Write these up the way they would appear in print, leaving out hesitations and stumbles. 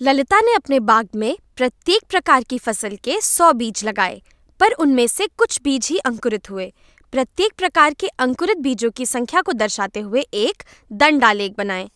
ललिता ने अपने बाग में प्रत्येक प्रकार की फसल के 100 बीज लगाए, पर उनमें से कुछ बीज ही अंकुरित हुए। प्रत्येक प्रकार के अंकुरित बीजों की संख्या को दर्शाते हुए एक दंडालेख बनाएं।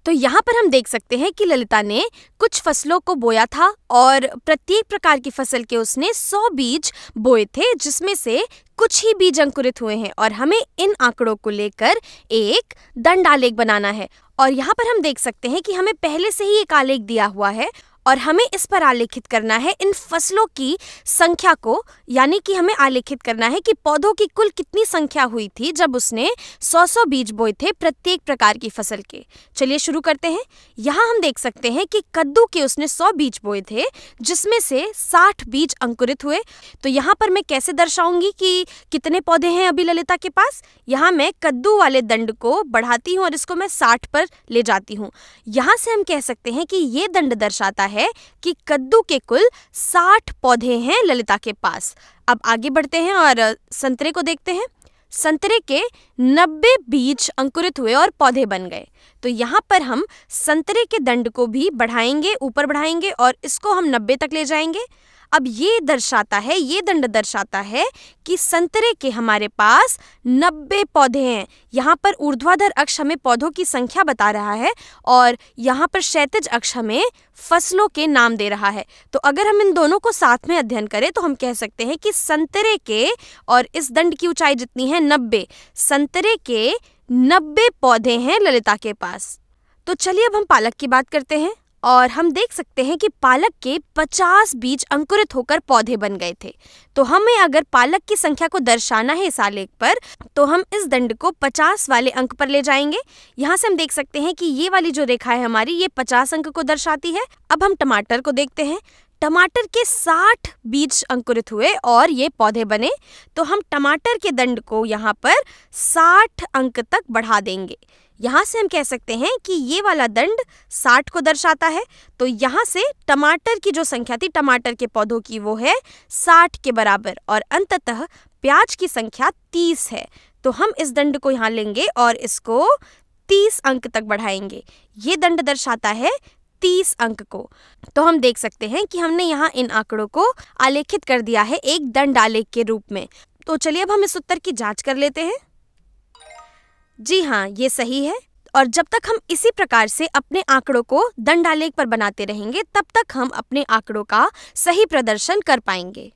तो यहाँ पर हम देख सकते हैं कि ललिता ने कुछ फसलों को बोया था और प्रत्येक प्रकार की फसल के उसने 100 बीज बोए थे, जिसमें से कुछ ही बीज अंकुरित हुए हैं और हमें इन आंकड़ों को लेकर एक दंडालेख बनाना है। और यहाँ पर हम देख सकते हैं कि हमें पहले से ही एक आलेख दिया हुआ है और हमें इस पर आलेखित करना है इन फसलों की संख्या को, यानी कि हमें आलेखित करना है कि पौधों की कुल कितनी संख्या हुई थी जब उसने 100 बीज बोए थे प्रत्येक प्रकार की फसल के। चलिए शुरू करते हैं। यहाँ हम देख सकते हैं कि कद्दू के उसने 100 बीज बोए थे, जिसमें से 60 बीज अंकुरित हुए। तो यहाँ पर मैं कैसे दर्शाऊंगी कि कितने पौधे हैं अभी ललिता के पास। यहाँ मैं कद्दू वाले दंड को बढ़ाती हूँ और इसको मैं 60 पर ले जाती हूँ। यहाँ से हम कह सकते हैं कि ये दंड दर्शाता है कि कद्दू के कुल 60 पौधे हैं ललिता के पास। अब आगे बढ़ते हैं और संतरे को देखते हैं। संतरे के 90 बीज अंकुरित हुए और पौधे बन गए। तो यहाँ पर हम संतरे के दंड को भी बढ़ाएंगे, ऊपर बढ़ाएंगे और इसको हम 90 तक ले जाएंगे। अब ये दंड दर्शाता है कि संतरे के हमारे पास 90 पौधे हैं। यहाँ पर ऊर्ध्वाधर अक्ष हमें पौधों की संख्या बता रहा है और यहाँ पर क्षैतिज अक्ष हमें फसलों के नाम दे रहा है। तो अगर हम इन दोनों को साथ में अध्ययन करें तो हम कह सकते हैं कि संतरे के, और इस दंड की ऊंचाई जितनी है 90, संतरे के 90 पौधे हैं ललिता के पास। तो चलिए अब हम पालक की बात करते हैं और हम देख सकते हैं कि पालक के 50 बीज अंकुरित होकर पौधे बन गए थे। तो हमें अगर पालक की संख्या को दर्शाना है इस आलेख पर, तो हम इस दंड को 50 वाले अंक पर ले जाएंगे। यहाँ से हम देख सकते हैं कि ये वाली जो रेखा है हमारी, ये 50 अंक को दर्शाती है। अब हम टमाटर को देखते हैं। टमाटर के 60 बीज अंकुरित हुए और ये पौधे बने। तो हम टमाटर के दंड को यहाँ पर 60 अंक तक बढ़ा देंगे। यहाँ से हम कह सकते हैं कि ये वाला दंड 60 को दर्शाता है। तो यहाँ से टमाटर की जो संख्या थी टमाटर के पौधों की, वो है 60 के बराबर और अंततः प्याज की संख्या 30 है। तो हम इस दंड को यहाँ लेंगे और इसको 30 अंक तक बढ़ाएंगे। ये दंड दर्शाता है 30 अंक को। तो हम देख सकते हैं कि हमने यहाँ इन आंकड़ों को आलेखित कर दिया है एक दंड आलेख के रूप में। तो चलिए अब हम इस उत्तर की जांच कर लेते हैं। जी हाँ, ये सही है। और जब तक हम इसी प्रकार से अपने आंकड़ों को दंडालेख पर बनाते रहेंगे, तब तक हम अपने आंकड़ों का सही प्रदर्शन कर पाएंगे।